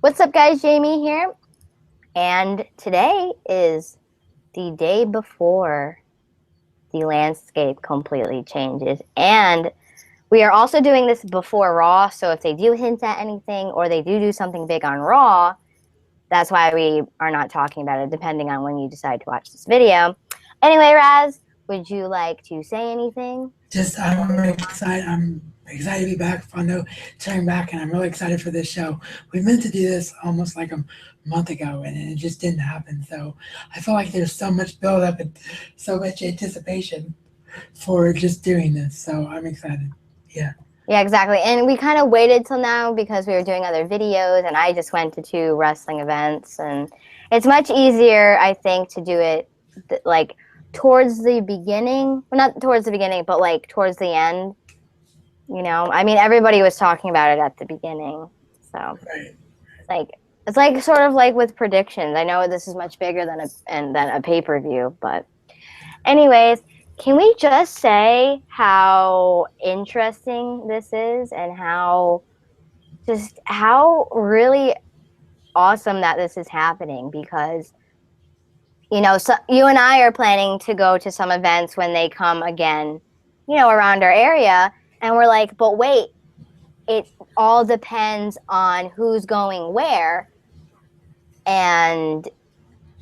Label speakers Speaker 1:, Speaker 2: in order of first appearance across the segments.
Speaker 1: What's up, guys? Jamie here, and today is the day before the landscape completely changes. And we are also doing this before Raw, so if they do hint at anything or they do something big on Raw, that's why we are not talking about it, depending on when you decide to watch this video. Anyway, Raz, would you like to say anything?
Speaker 2: I'm excited to be back. Fondo sharing back, and I'm really excited for this show. We meant to do this almost like a month ago, and it just didn't happen. So I feel like there's so much build up and so much anticipation for just doing this. So I'm excited. Yeah.
Speaker 1: Yeah, exactly. And we kind of waited till now because we were doing other videos, and I just went to 2 wrestling events, and it's much easier, I think, to do it like towards the beginning. Well, not towards the beginning, but like towards the end. I mean, everybody was talking about it at the beginning, so
Speaker 2: Right.
Speaker 1: like it's like sort of like with predictions. I know this is much bigger than a pay-per-view, but anyways, can we just say how interesting this is and how really awesome that this is happening? Because so you and I are planning to go to some events when they come again, around our area, and we're like, but wait, it all depends on who's going where, and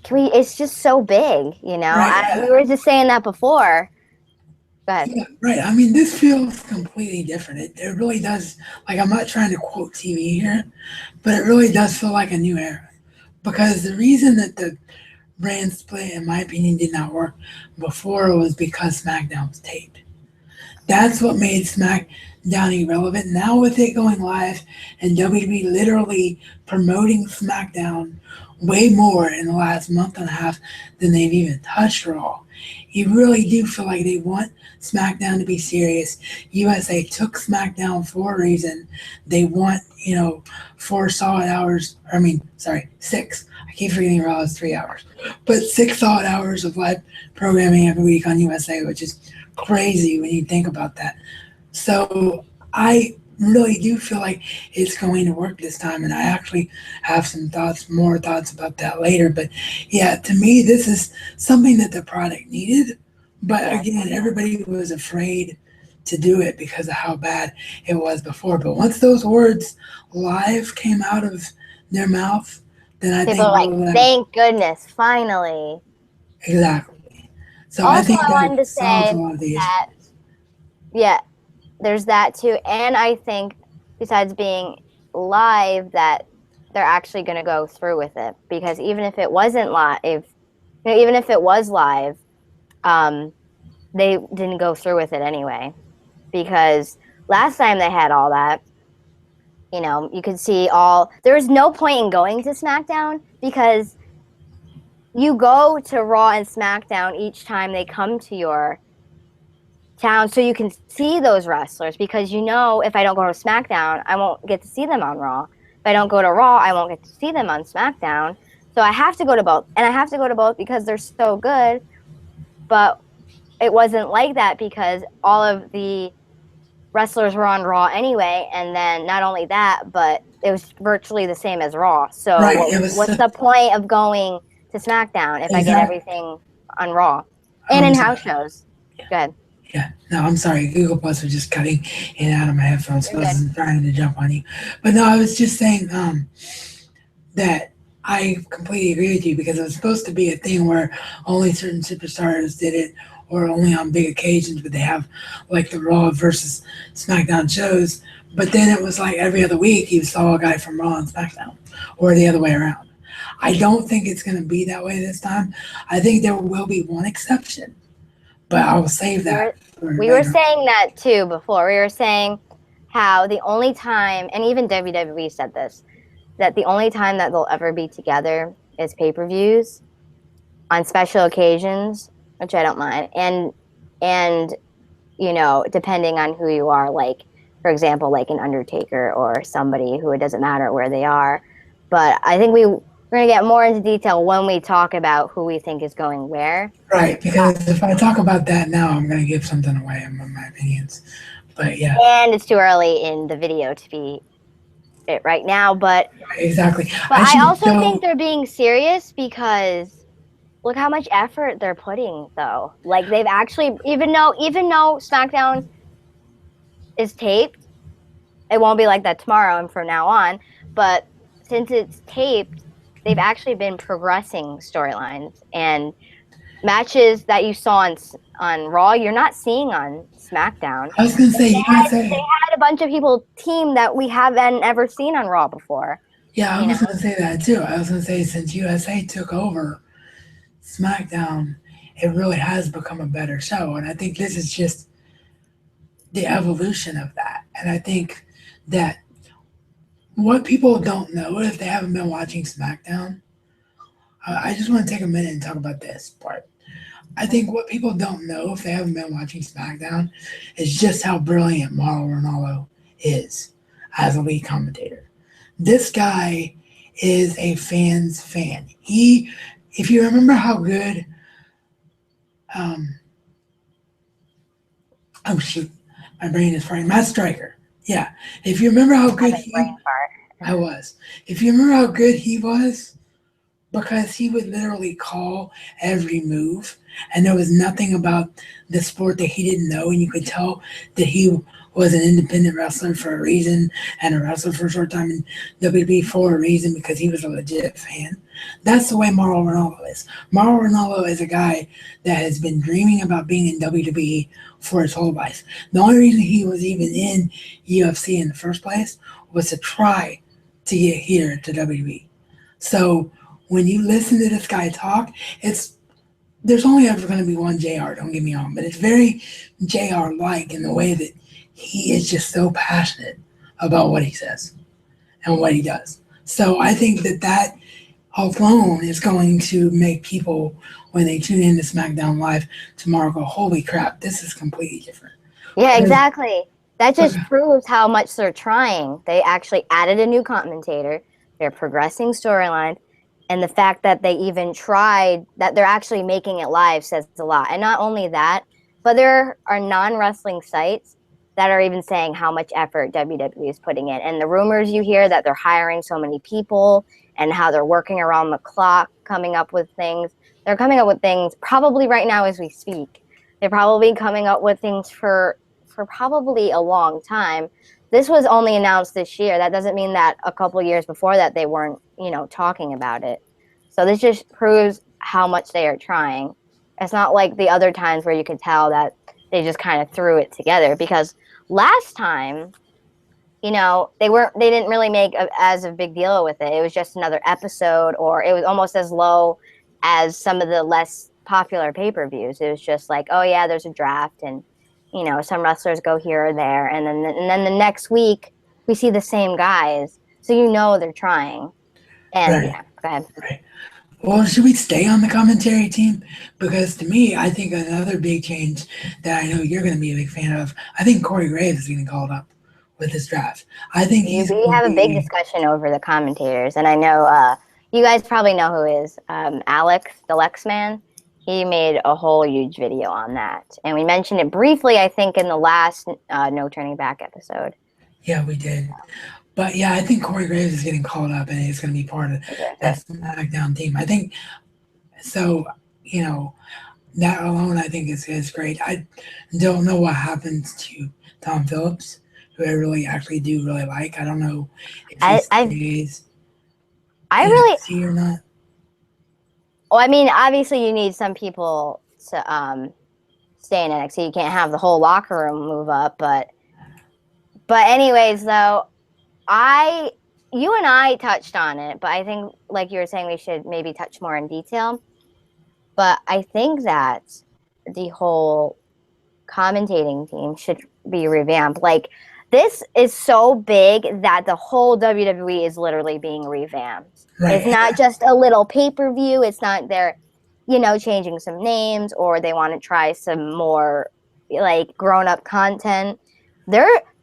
Speaker 1: it's just so big,
Speaker 2: Right.
Speaker 1: we were just saying that before. Go ahead.
Speaker 2: Yeah, right. I mean, this feels completely different. It really does. Like, I'm not trying to quote TV here, but it really does feel like a new era. Because the reason that the brand split, in my opinion, did not work before was because SmackDown was taped. That's what made SmackDown irrelevant. Now with it going live and WWE literally promoting SmackDown way more in the last month and a half than they've even touched Raw, you really do feel like they want SmackDown to be serious. USA took SmackDown for a reason. They want, 4 solid hours. Six. I keep forgetting Raw is 3 hours, but 6 solid hours of live programming every week on USA, which is crazy when you think about that. So I really do feel like it's going to work this time, and I actually have more thoughts about that later. But yeah, to me, this is something that the product needed. But again, everybody was afraid to do it because of how bad it was before. But once those words live came out of their mouth, then I
Speaker 1: People
Speaker 2: think
Speaker 1: are like, thank goodness, finally.
Speaker 2: exactly. So I
Speaker 1: Also,
Speaker 2: think
Speaker 1: I wanted
Speaker 2: that
Speaker 1: to
Speaker 2: solves a
Speaker 1: say
Speaker 2: lot of the issues.
Speaker 1: that, yeah, there's that too. And I think besides being live, that they're actually going to go through with it, because even if it wasn't live, even if it was live, they didn't go through with it anyway, because last time they had all that, you could see there was no point in going to SmackDown, because you go to Raw and SmackDown each time they come to your town, so you can see those wrestlers, because if I don't go to SmackDown, I won't get to see them on Raw. If I don't go to Raw, I won't get to see them on SmackDown. So I have to go to both, and I have to go to both because they're so good. But it wasn't like that, because all of the wrestlers were on Raw anyway, and then not only that, but it was virtually the same as Raw. So
Speaker 2: Right.
Speaker 1: what's the point of going to SmackDown if I get everything on Raw and in house shows? Go ahead.
Speaker 2: Yeah, no, I'm sorry. Google Plus was just cutting in and out of my headphones, so I wasn't trying to jump on you. But no, I was just saying that I completely agree with you, because it was supposed to be a thing where only certain superstars did it, or only on big occasions, but they have like the Raw versus SmackDown shows. But then it was like every other week you saw a guy from Raw and SmackDown, or the other way around. I don't think it's going to be that way this time. I think there will be one exception, but I will save that.
Speaker 1: We were saying that too before. We were saying how the only time, and even WWE said this, that the only time that they'll ever be together is pay-per-views on special occasions, which I don't mind. And depending on who you are, like, for example, like an Undertaker or somebody who, it doesn't matter where they are. But I think we're going to get more into detail when we talk about who we think is going where.
Speaker 2: Right, because if I talk about that now, I'm going to give something away in my opinions. But yeah.
Speaker 1: And it's too early in the video to be it right now.
Speaker 2: Exactly.
Speaker 1: But
Speaker 2: I
Speaker 1: I
Speaker 2: should
Speaker 1: also think
Speaker 2: tell.
Speaker 1: they're being serious because look how much effort they're putting though. Like they've actually even though SmackDown is taped, it won't be like that tomorrow and from now on. But since it's taped, they've actually been progressing storylines and matches that you saw on Raw, you're not seeing on SmackDown.
Speaker 2: I was gonna say
Speaker 1: They
Speaker 2: USA.
Speaker 1: had a bunch of people team that we haven't ever seen on Raw before.
Speaker 2: Yeah, I
Speaker 1: You know,
Speaker 2: was gonna say that too. I was gonna say since USA took over SmackDown, it really has become a better show, and I think this is just the evolution of that. And I think that what people don't know if they haven't been watching SmackDown, I just want to take a minute and talk about this part. I think what people don't know if they haven't been watching SmackDown is just how brilliant Mauro Ranallo is as a lead commentator. This guy is a fan's fan. If you remember how good, um, oh shoot, my brain is frying. Matt Striker. Yeah, if you remember how good
Speaker 1: having brain
Speaker 2: I
Speaker 1: fart.
Speaker 2: was, if you remember how good he was, because he would literally call every move, and there was nothing about the sport that he didn't know, and you could tell that he was an independent wrestler for a reason and a wrestler for a short time in WWE for a reason because he was a legit fan. That's the way Mauro Ranallo is. Mauro Ranallo is a guy that has been dreaming about being in WWE for his whole life. The only reason he was even in UFC in the first place was to try to get here to WWE. So when you listen to this guy talk, it's there's only ever going to be one JR, don't get me wrong, but it's very JR like in the way that he is just so passionate about what he says and what he does. So I think that that alone is going to make people, when they tune in to SmackDown Live tomorrow, go, holy crap, this is completely different.
Speaker 1: Yeah,
Speaker 2: Because,
Speaker 1: exactly. That
Speaker 2: because
Speaker 1: just proves how much they're trying. They actually added a new commentator. They're progressing storylines. And the fact that they even tried, that they're actually making it live says a lot. And not only that, but there are non wrestling sites that are even saying how much effort WWE is putting in. And the rumors you hear that they're hiring so many people and how they're working around the clock coming up with things. They're coming up with things probably right now as we speak. They're probably coming up with things for probably a long time. This was only announced this year. That doesn't mean that a couple years before that they weren't, talking about it. So this just proves how much they are trying. It's not like the other times where you could tell that they just kind of threw it together because last time, they didn't really make as a big deal with it. It was just another episode or it was almost as low as some of the less popular pay-per-views. It was just like, oh yeah, there's a draft and some wrestlers go here or there and then the next week we see the same guys. So they're trying. And
Speaker 2: right,
Speaker 1: yeah, go ahead.
Speaker 2: right. Well, should we stay on the commentary team? Because to me, I think another big change that I know you're going to be a big fan of, I think Corey Graves is getting called up with this draft. I think he's
Speaker 1: We
Speaker 2: going to
Speaker 1: have a big
Speaker 2: be,
Speaker 1: discussion over the commentators, and I know you guys probably know who is Alex, the Lex Man. He made a whole huge video on that, and we mentioned it briefly, I think, in the last No Turning Back episode.
Speaker 2: yeah, we did. But yeah, I think Corey Graves is getting called up and he's going to be part of that SmackDown team. I think so, you know, that alone I think is great. I don't know what happens to Tom Phillips, who I really actually do really like. I don't know if he
Speaker 1: I
Speaker 2: stays
Speaker 1: I
Speaker 2: in
Speaker 1: really,
Speaker 2: NXT or not.
Speaker 1: well, I mean, obviously you need some people to stay in NXT. You can't have the whole locker room move up, but anyways, though, I you and I touched on it, but I think like you were saying we should maybe touch more in detail. But I think that the whole commentating team should be revamped. Like this is so big that the whole WWE is literally being revamped. It's
Speaker 2: Right.
Speaker 1: not just a little pay-per-view. It's not they're, changing some names or they want to try some more like grown-up content.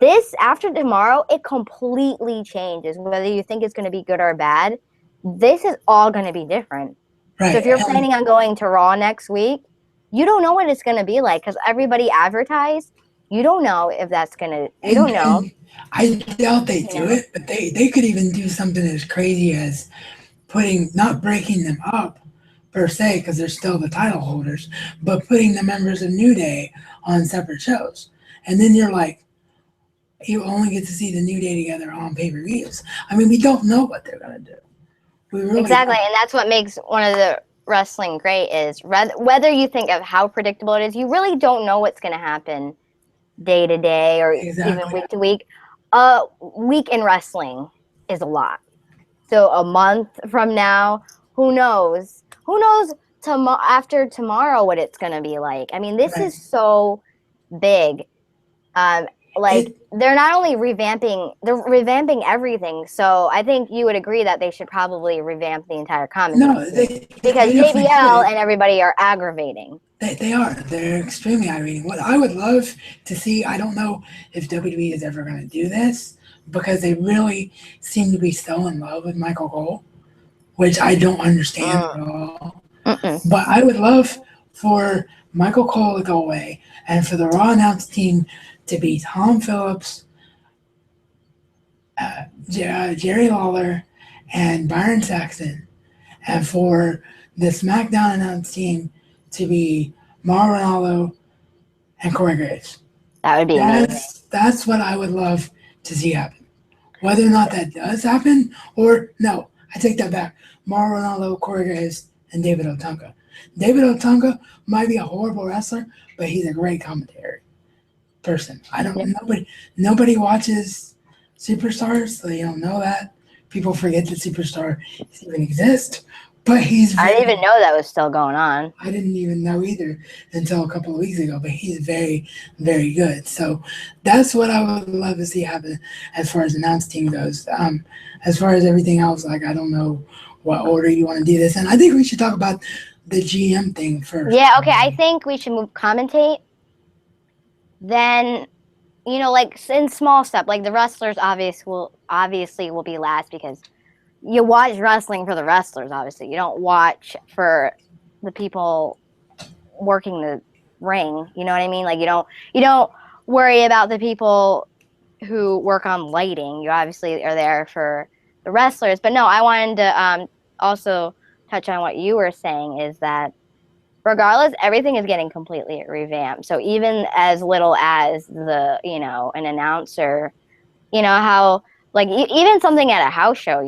Speaker 1: This after tomorrow, it completely changes. Whether you think it's going to be good or bad, this is all going to be different. So if
Speaker 2: Right.
Speaker 1: you're
Speaker 2: And
Speaker 1: planning on going to Raw next week, you don't know what it's going to be like because everybody advertised You don't know if that's gonna. You don't know.
Speaker 2: And I doubt they
Speaker 1: You
Speaker 2: do
Speaker 1: know.
Speaker 2: it, but they could even do something as crazy as putting not breaking them up per se because they're still the title holders, but putting the members of New Day on separate shows. And then you're like, you only get to see the New Day together on pay per views. I mean, we don't know what they're gonna do. We really
Speaker 1: Exactly,
Speaker 2: don't.
Speaker 1: and that's what makes one of the wrestling great is whether you think of how predictable it is, you really don't know what's going to happen day to day or even
Speaker 2: Exactly.
Speaker 1: week to week. A week in wrestling is a lot. So a month from now, who knows? Who knows after tomorrow what it's going to be like? I mean, this
Speaker 2: Right.
Speaker 1: is so big. Um, like
Speaker 2: It
Speaker 1: they're revamping everything. So I think you would agree that they should probably revamp the entire commentary
Speaker 2: no,
Speaker 1: team because
Speaker 2: they definitely
Speaker 1: JBL
Speaker 2: should.
Speaker 1: and everybody are aggravating.
Speaker 2: They are. They're extremely irate. What I would love to see, I don't know if WWE is ever going to do this because they really seem to be so in love with Michael Cole, which I don't understand
Speaker 1: Mm,
Speaker 2: at all.
Speaker 1: mm-mm.
Speaker 2: But I would love for Michael Cole to go away and for the Raw announce team to be Tom Phillips, Jerry Lawler, and Byron Saxton, and for the SmackDown announce team to be Mauro Ranallo and Corey Graves.
Speaker 1: That would be amazing.
Speaker 2: That's what I would love to see happen. Whether or not that does happen, or no, I take that back. Mauro Ranallo, Corey Graves, and David Otunga. David Otunga might be a horrible wrestler, but he's a great commentator person. I don't
Speaker 1: Yep.
Speaker 2: nobody watches Superstars, so they don't know that. People forget that Superstar even exists, but he's
Speaker 1: I didn't
Speaker 2: very
Speaker 1: even know that was still going on.
Speaker 2: I didn't even know either until a couple of weeks ago, but he's very, very good. So that's what I would love to see happen as far as announce team goes. As far as everything else, like I don't know what order you want to do this, and I think we should talk about the GM thing first.
Speaker 1: Yeah, okay. I think we should move commentate. Then, like in small stuff, like the wrestlers obviously will be last because you watch wrestling for the wrestlers, obviously. You don't watch for the people working the ring. You know what I mean? Like you don't worry about the people who work on lighting. You obviously are there for the wrestlers. But no, I wanted to also touch on what you were saying is that regardless, everything is getting completely revamped. So even as little as an announcer, how like even something at a house show,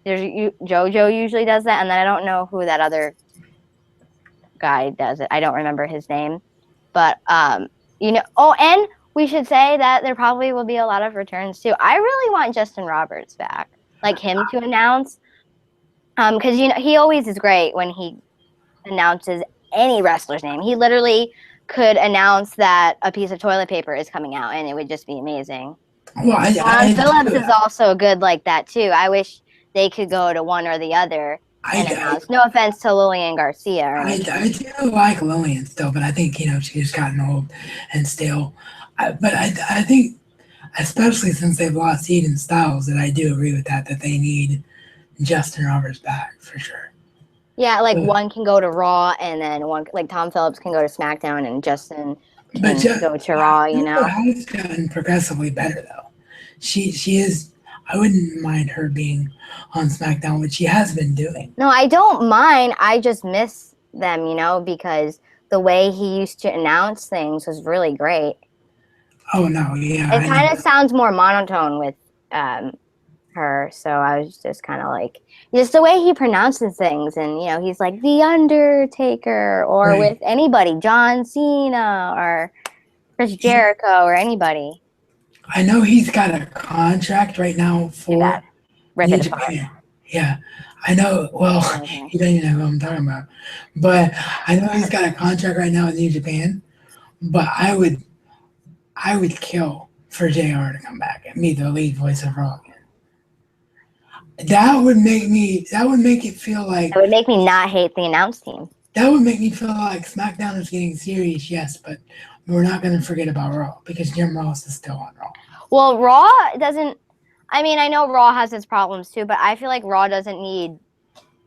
Speaker 1: JoJo usually does that, and then I don't know who that other guy does it. I don't remember his name, but Oh, and we should say that there probably will be a lot of returns too. I really want Justin Roberts back, like him to announce, because he always is great when he announces any wrestler's name. He literally could announce that a piece of toilet paper is coming out, and it would just be amazing.
Speaker 2: Well,
Speaker 1: Phillips is also good like that too. I wish they could go to one or the other and
Speaker 2: I,
Speaker 1: announce. No offense to Lillian Garcia or
Speaker 2: I
Speaker 1: anything.
Speaker 2: do like Lillian still, but I think she's gotten old and stale. But I think especially since they've lost Eden Styles, that I do agree with that they need Justin Roberts back for sure.
Speaker 1: Yeah, like
Speaker 2: But,
Speaker 1: one can go to Raw, and then one like Tom Phillips can go to SmackDown, and Justin
Speaker 2: but
Speaker 1: can go to Raw.
Speaker 2: Jennifer has gotten progressively better though. She is. I wouldn't mind her being on SmackDown, which she has been doing.
Speaker 1: No, I don't mind. I just miss them, because the way he used to announce things was really great.
Speaker 2: Oh no, yeah,
Speaker 1: It
Speaker 2: I know.
Speaker 1: kind of sounds more monotone with her, so I was just kind of like, just the way he pronounces things, and he's like the Undertaker, or
Speaker 2: Right.
Speaker 1: with anybody, John Cena or Chris
Speaker 2: He,
Speaker 1: Jericho or anybody.
Speaker 2: I know he's got a contract right now
Speaker 1: Too bad.
Speaker 2: for
Speaker 1: Rip
Speaker 2: New
Speaker 1: it apart.
Speaker 2: Japan. Yeah, I know. Well,
Speaker 1: Okay.
Speaker 2: you don't even know who I'm talking about, but I know he's got a contract right now with New Japan. But I would kill for JR to come back and be the lead voice of Raw again. That would make it feel
Speaker 1: It
Speaker 2: like
Speaker 1: would make me not hate the announce team.
Speaker 2: that would make me feel like SmackDown is getting serious, yes, but we're not going to forget about Raw because Jim Ross is still on Raw.
Speaker 1: Well, Raw doesn't. I mean, I know Raw has its problems too, but I feel like Raw doesn't need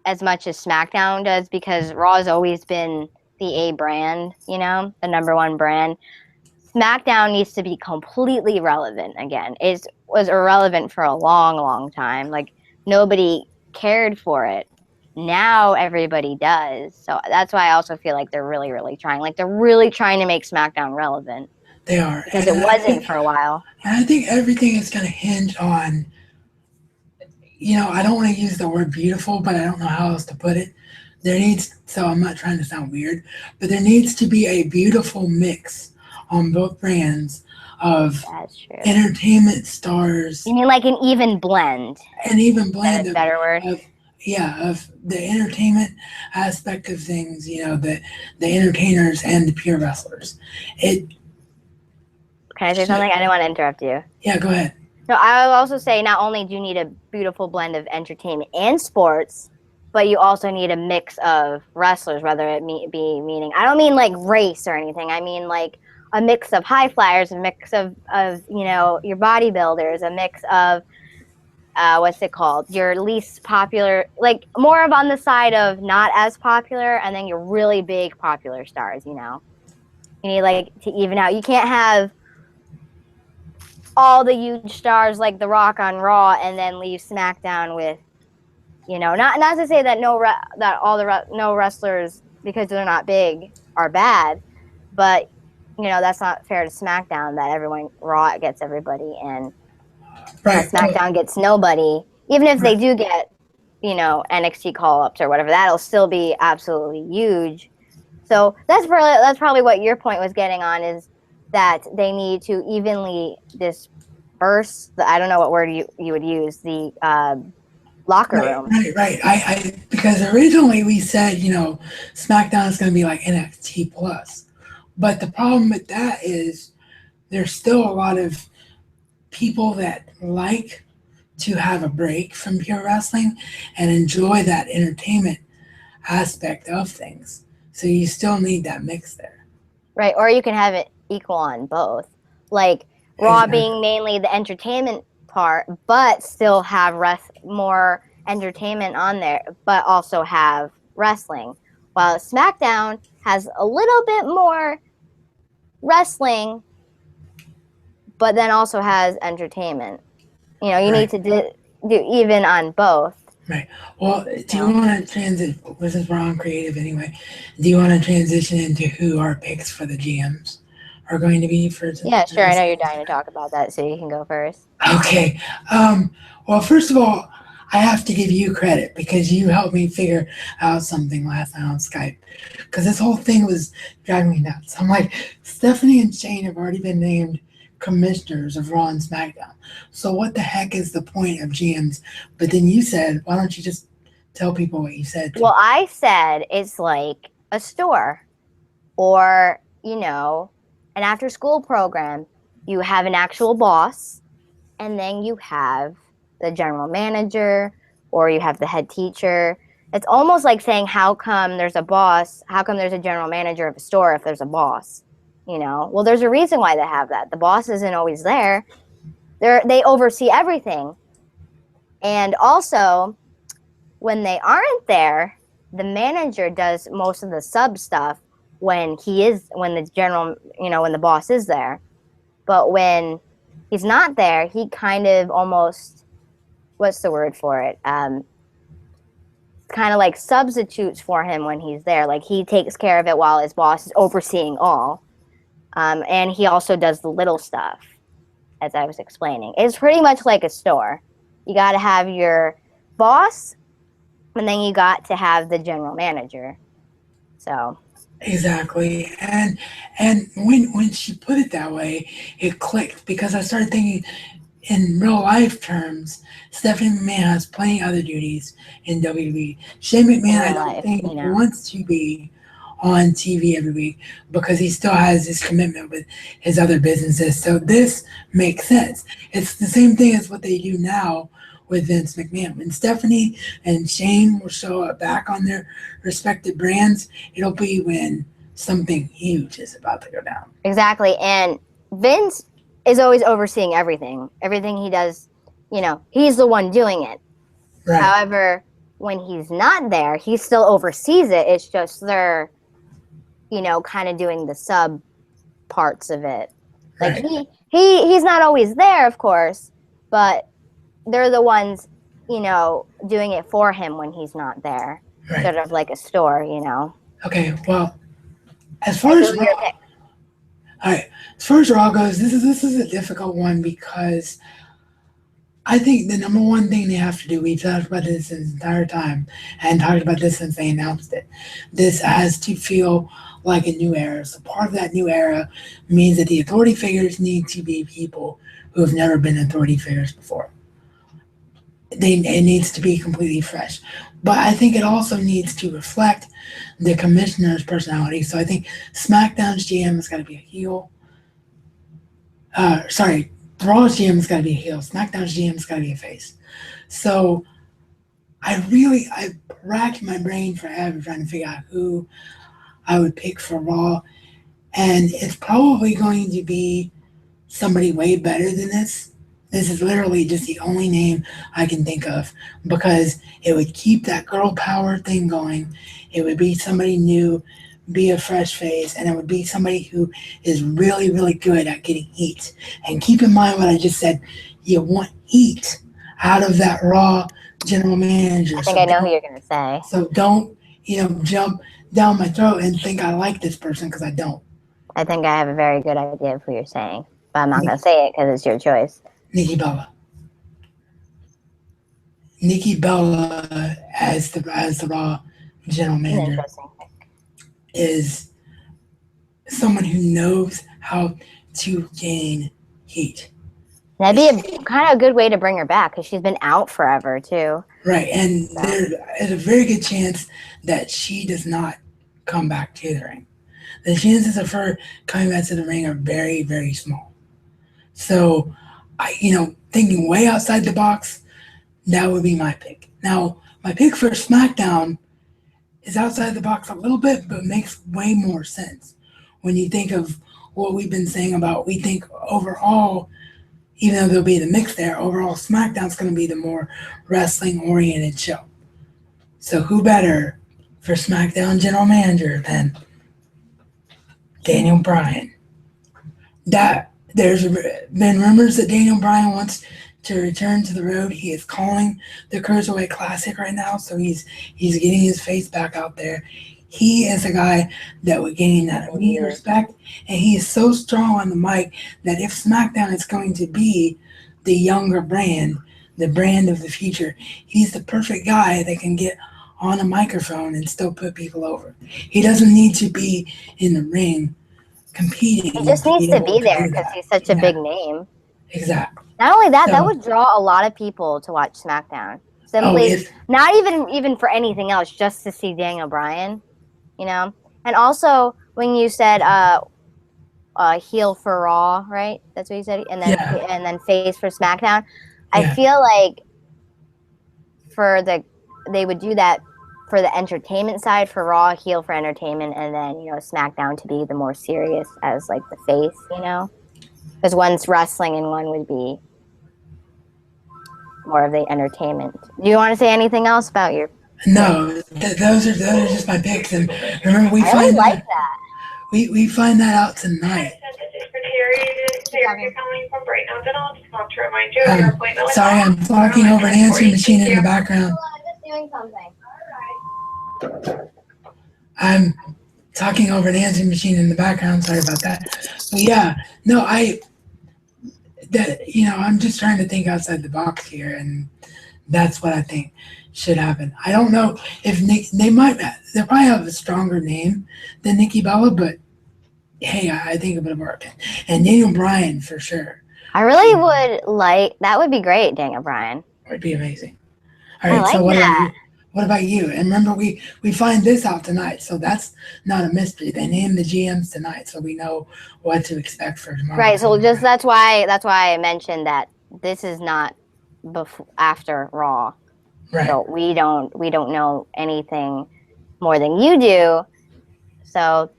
Speaker 1: as much as SmackDown does because Raw has always been the A brand, the number one brand. SmackDown needs to be completely relevant again. It was irrelevant for a long, long time. Like nobody cared for it. Now everybody does. So that's why I also feel like they're really, really trying. Like they're really trying to make SmackDown relevant
Speaker 2: They are,
Speaker 1: because it wasn't for a while.
Speaker 2: and I think everything is going to hinge on, I don't want to use the word beautiful, but I don't know how else to put it. So I'm not trying to sound weird, but there needs to be a beautiful mix on both brands of
Speaker 1: That's true.
Speaker 2: entertainment stars.
Speaker 1: You mean like an even blend?
Speaker 2: An even blend
Speaker 1: That's a better word.
Speaker 2: of the entertainment aspect of things, the entertainers and the pure wrestlers. It
Speaker 1: Can I say something? I didn't want to interrupt you.
Speaker 2: Yeah, go ahead.
Speaker 1: No, I will also say not only do you need a beautiful blend of entertainment and sports, but you also need a mix of wrestlers, whether it be meaning, I don't mean like race or anything. I mean like a mix of high flyers, a mix of your bodybuilders, a mix of what's it called? Your least popular, like more of on the side of not as popular, and then your really big popular stars. You need like to even out. You can't have all the huge stars like The Rock on Raw and then leave SmackDown with, not to say that no wrestlers because they're not big are bad, but that's not fair to SmackDown that everyone Raw gets everybody and
Speaker 2: Right.
Speaker 1: SmackDown gets nobody. Even if they do get NXT call ups or whatever, that'll still be absolutely huge. So that's probably what your point was getting on, is that they need to evenly disperse I don't know what word you would use, the locker room.
Speaker 2: Right. I because originally we said, SmackDown is going to be like NXT plus, but the problem with that is there's still a lot of people that like to have a break from pure wrestling and enjoy that entertainment aspect of things. So you still need that mix there.
Speaker 1: Right, or you can have it equal on both. Like Raw being mainly the entertainment part, but still have more entertainment on there, but also have wrestling. While SmackDown has a little bit more wrestling, but then also has entertainment. You need to do even on both.
Speaker 2: Right. Well, do you want to transition? Was this wrong creative anyway? Do you want to transition into who our picks for the GMs are going to be for?
Speaker 1: Yeah, sure. I know you're dying to talk about that, so you can go first.
Speaker 2: Okay. Well, first of all, I have to give you credit because you helped me figure out something last night on Skype. Because this whole thing was driving me nuts. I'm like, Stephanie and Shane have already been named commissioners of Raw and SmackDown. So what the heck is the point of GMs? But then you said, why don't you just tell people what you said?
Speaker 1: Well, I said it's like a store or, an after-school program. You have an actual boss, and then you have the general manager, or you have the head teacher. It's almost like saying, how come there's a boss? How come there's a general manager of a store if there's a boss? Well, there's a reason why they have that. The boss isn't always there. They oversee everything. And also, when they aren't there, the manager does most of the sub stuff when the boss is there. But when he's not there, he kind of almost, what's the word for it? Kind of like substitutes for him when he's there. Like he takes care of it while his boss is overseeing all. And he also does the little stuff, as I was explaining. It's pretty much like a store. You got to have your boss, and then you got to have the general manager. So
Speaker 2: exactly, and when she put it that way, it clicked because I started thinking, in real life terms, Stephanie McMahon has plenty of other duties in WWE. Shane McMahon, I don't think wants to be on TV every week because he still has his commitment with his other businesses. So this makes sense. It's the same thing as what they do now with Vince McMahon. When Stephanie and Shane will show up back on their respective brands, it'll be when something huge is about to go down.
Speaker 1: Exactly. And Vince is always overseeing everything. Everything he does, he's the one doing it. Right. However, when he's not there, he still oversees it. It's just they're kind of doing the sub parts of it. Like
Speaker 2: Right.
Speaker 1: he's not always there, of course, but they're the ones, doing it for him when he's not there.
Speaker 2: Right.
Speaker 1: Sort of like a store,
Speaker 2: Okay. Well, as
Speaker 1: All
Speaker 2: far
Speaker 1: right,
Speaker 2: as
Speaker 1: so who's your
Speaker 2: Raw,
Speaker 1: pick?
Speaker 2: all right. As far as Raw goes, this is a difficult one because I think the number one thing they have to do, we've talked about this the entire time and talked about this since they announced it. This has to feel like a new era. So part of that new era means that the authority figures need to be people who have never been authority figures before. It needs to be completely fresh. But I think it also needs to reflect the commissioner's personality. So I think SmackDown's GM has got to be a heel. Sorry, Raw's GM's got to be a heel. SmackDown's GM's got to be a face. So I racked my brain forever trying to figure out who I would pick for Raw, and it's probably going to be somebody way better than this. This is literally just the only name I can think of because it would keep that girl power thing going. It would be somebody new, be a fresh face, and it would be somebody who is really, really good at getting heat. And keep in mind what I just said. You want heat out of that Raw general manager.
Speaker 1: I think
Speaker 2: So
Speaker 1: I know who
Speaker 2: don't
Speaker 1: you're gonna say.
Speaker 2: so don't jump down my throat and think I like this person because I don't.
Speaker 1: I think I have a very good idea of who you're saying, but I'm not gonna
Speaker 2: Nikki,
Speaker 1: say it because it's your choice.
Speaker 2: Nikki Bella. Nikki Bella as the Raw general
Speaker 1: An
Speaker 2: manager
Speaker 1: interesting pick.
Speaker 2: is someone who knows how to gain heat.
Speaker 1: That'd be a kind of a good way to bring her back because she's been out forever too.
Speaker 2: Right, and
Speaker 1: So
Speaker 2: there is a very good chance that she does not come back to the ring. The chances of her coming back to the ring are very, very small. So, thinking way outside the box, that would be my pick. Now, my pick for SmackDown is outside the box a little bit, but makes way more sense when you think of what we've been saying about. We think overall, even though there'll be the mix there, overall SmackDown's going to be the more wrestling oriented show. So who better for SmackDown general manager than Daniel Bryan? That there's been rumors that Daniel Bryan wants to return to the road. He is calling the Cruiserweight Classic right now, so he's getting his face back out there. He is a guy that would gain that immediate respect, and he is so strong on the mic that if SmackDown is going to be the younger brand, the brand of the future, he's the perfect guy that can get on a microphone and still put people over. He doesn't need to be in the ring
Speaker 1: he
Speaker 2: competing
Speaker 1: just
Speaker 2: to
Speaker 1: needs
Speaker 2: be
Speaker 1: to
Speaker 2: able
Speaker 1: be
Speaker 2: to
Speaker 1: there
Speaker 2: do
Speaker 1: because
Speaker 2: that.
Speaker 1: he's such a big name.
Speaker 2: Exactly.
Speaker 1: Not only that, that
Speaker 2: So,
Speaker 1: would draw a lot of people to watch SmackDown.
Speaker 2: oh,
Speaker 1: Simply,
Speaker 2: if
Speaker 1: not even for anything else, just to see Daniel Bryan, you know. And also, when you said heel for Raw, right? That's what you said,
Speaker 2: yeah,
Speaker 1: and then face for SmackDown. I
Speaker 2: yeah,
Speaker 1: feel like they would do that for the entertainment side for Raw, heel for entertainment, and then SmackDown to be the more serious as like the face. Because one's wrestling and one would be more of the entertainment. Do you want to say anything else about your pick?
Speaker 2: no, those are just my picks. And remember,
Speaker 1: I really like that.
Speaker 2: we find that out tonight.
Speaker 1: Keep talking.
Speaker 2: Sorry, I'm talking over an answering machine in the background.
Speaker 1: I'm just doing something.
Speaker 2: I'm talking over an answering machine in the background. Sorry about that. But yeah, no, I'm just trying to think outside the box here, and that's what I think should happen. I don't know if they'll probably have a stronger name than Nikki Bella, but hey, I think it would work. And Daniel Bryan for sure.
Speaker 1: I really would like that. Would be great, Daniel Bryan.
Speaker 2: Would be amazing. All
Speaker 1: I
Speaker 2: right,
Speaker 1: like
Speaker 2: so what about
Speaker 1: that.
Speaker 2: you? What about you? And remember, we find this out tonight, so that's not a mystery. They named the GMs tonight, so we know what to expect for tomorrow.
Speaker 1: Right. So just that's why I mentioned that this is not before after Raw.
Speaker 2: Right.
Speaker 1: So we don't know anything more than you do. So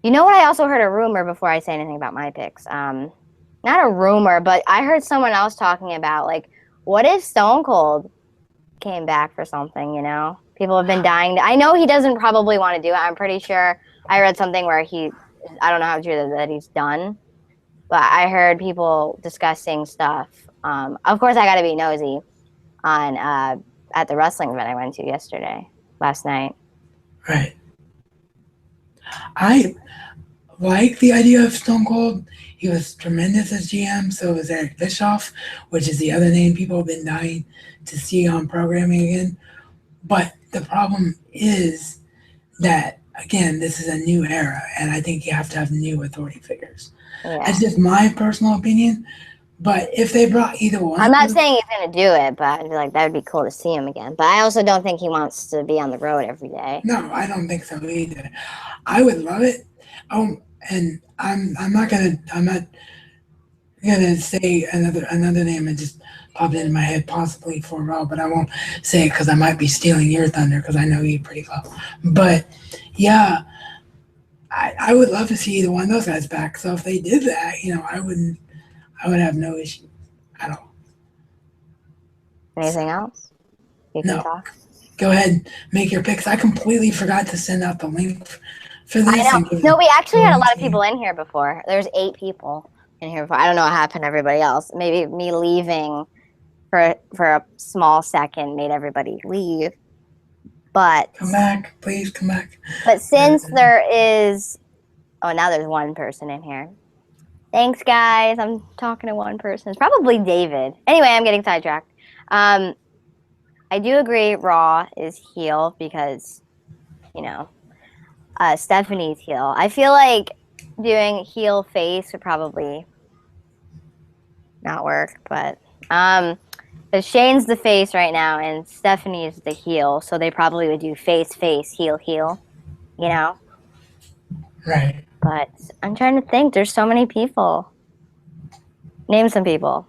Speaker 1: you know what? I also heard a rumor before I say anything about my picks. Not a rumor, but I heard someone else talking about like, what if Stone Cold came back for something? People have been dying. I know he doesn't probably want to do it. I'm pretty sure I read something where I don't know how true that he's done. but I heard people discussing stuff. Of course, I got to be nosy on at the wrestling event I went to last night.
Speaker 2: Right. I like the idea of Stone Cold. He was tremendous as GM. So was Eric Bischoff, which is the other name people have been dying to see on programming again. But the problem is that, again, this is a new era, and I think you have to have new authority figures.
Speaker 1: Yeah.
Speaker 2: That's just my personal opinion. But if they brought either one
Speaker 1: I'm
Speaker 2: of
Speaker 1: not
Speaker 2: them,
Speaker 1: saying he's gonna do it, but I'd be like that would be cool to see him again. But I also don't think he wants to be on the road every day.
Speaker 2: no, I don't think so either. I would love it. And I'm not gonna say another name that just popped into my head, possibly for Raw, but I won't say it because I might be stealing your thunder because I know you pretty well. But yeah, I would love to see either one of those guys back. So if they did that, I would have no issue at all.
Speaker 1: Anything else you can
Speaker 2: No,
Speaker 1: talk?
Speaker 2: go ahead, make your picks. I completely forgot to send out the link for
Speaker 1: I
Speaker 2: this
Speaker 1: know.
Speaker 2: and give
Speaker 1: No, we actually had a
Speaker 2: everyone
Speaker 1: lot of
Speaker 2: to.
Speaker 1: people in here before. There's 8 people in here before. I don't know what happened to everybody else. Maybe me leaving for a small second made everybody leave. But
Speaker 2: Come back, please come back.
Speaker 1: since there is now there's one person in here. Thanks, guys. I'm talking to one person. It's probably David. Anyway, I'm getting sidetracked. Um, I do agree Raw is heel because, you know, Stephanie's heel. I feel like doing heel face would probably not work, but Shane's the face right now and Stephanie is the heel, so they probably would do face, heel, you know?
Speaker 2: Right.
Speaker 1: But I'm trying to think. There's so many people. Name some people.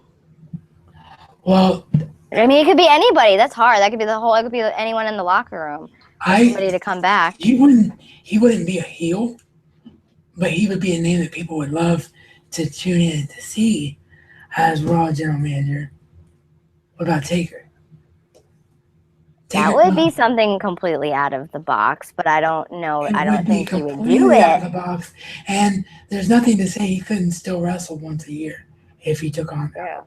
Speaker 2: Well,
Speaker 1: I mean, it could be anybody. That's hard. That could be it could be anyone in the locker room. Somebody to come back.
Speaker 2: he wouldn't be a heel, but he would be a name that people would love to tune in to see as Raw general manager. What about Taker?
Speaker 1: That
Speaker 2: Taker,
Speaker 1: would be something completely out of the box, but I don't know.
Speaker 2: it
Speaker 1: I don't
Speaker 2: would be
Speaker 1: think he would do
Speaker 2: completely out
Speaker 1: it.
Speaker 2: of the box, and there's nothing to say he couldn't still wrestle once a year if he took on that.
Speaker 1: Yeah.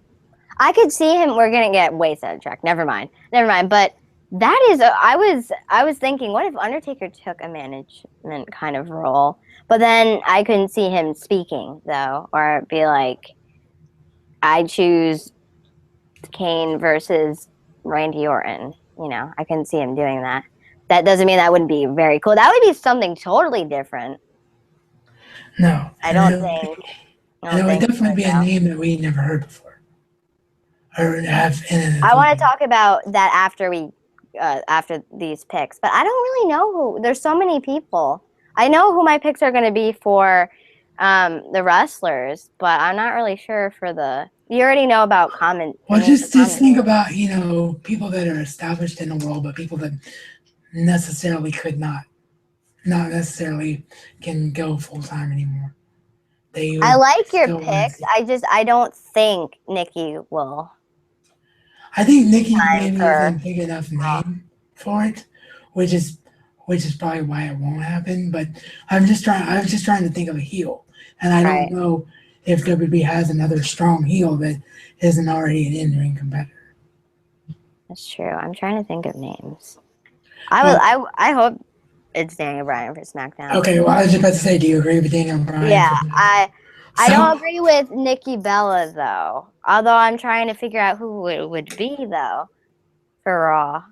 Speaker 1: I could see him. We're gonna get way sidetracked. Never mind. But that is. I was thinking, what if Undertaker took a management kind of role? But then I couldn't see him speaking though, or be like, I choose Kane versus Randy Orton. I couldn't see him doing that. That doesn't mean that wouldn't be very cool. That would be something totally different.
Speaker 2: No,
Speaker 1: I
Speaker 2: and
Speaker 1: don't
Speaker 2: it would
Speaker 1: think.
Speaker 2: be,
Speaker 1: I
Speaker 2: and it
Speaker 1: don't
Speaker 2: would
Speaker 1: think
Speaker 2: definitely be a
Speaker 1: so.
Speaker 2: name that we never heard before, or have in an
Speaker 1: I want to
Speaker 2: authority.
Speaker 1: talk about that after these picks, but I don't really know who. There's so many people. I know who my picks are going to be for the wrestlers, but I'm not really sure for the. You already know about the
Speaker 2: Well,
Speaker 1: names of
Speaker 2: just think
Speaker 1: commentators.
Speaker 2: about people that are established in the world, but people that necessarily could not necessarily can go full time anymore. They
Speaker 1: I
Speaker 2: would
Speaker 1: like your
Speaker 2: still want to
Speaker 1: picks.
Speaker 2: see.
Speaker 1: I don't think Nikki will
Speaker 2: I think Nikki
Speaker 1: time
Speaker 2: maybe
Speaker 1: for.
Speaker 2: isn't a big enough name for it, which is probably why it won't happen. But I was just trying to think of a heel, and I don't
Speaker 1: Right.
Speaker 2: know if WWE has another strong heel that isn't already an in-ring competitor.
Speaker 1: That's true. I'm trying to think of names. I will.
Speaker 2: Well,
Speaker 1: I hope it's Daniel Bryan for SmackDown.
Speaker 2: okay. Well, I was just about to say, do you agree with Daniel Bryan
Speaker 1: Yeah,
Speaker 2: for
Speaker 1: I
Speaker 2: so?
Speaker 1: don't agree with Nikki Bella though. Although I'm trying to figure out who it would be though for Raw.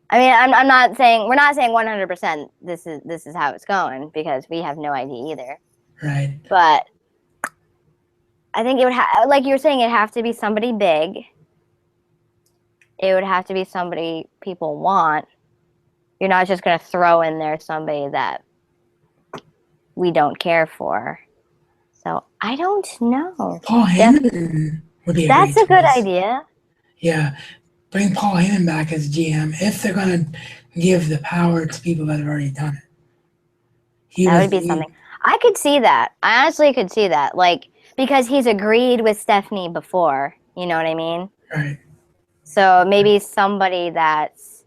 Speaker 1: I mean, I'm not saying we're not saying 100% this is how it's going because we have no idea either.
Speaker 2: Right.
Speaker 1: But I think it would like you were saying it'd have to be somebody big. It would have to be somebody people want. You're not just going to throw in there somebody that we don't care for. So I don't know.
Speaker 2: Paul
Speaker 1: Yeah,
Speaker 2: Heyman would be a
Speaker 1: that's
Speaker 2: great
Speaker 1: a good
Speaker 2: choice.
Speaker 1: idea.
Speaker 2: Yeah, bring Paul Heyman back as GM if they're gonna give the power to people that have already done it. He
Speaker 1: That
Speaker 2: was
Speaker 1: would be something. I could see that. I honestly could see that. Like, because he's agreed with Stephanie before. You know what I mean?
Speaker 2: right.
Speaker 1: So maybe somebody that's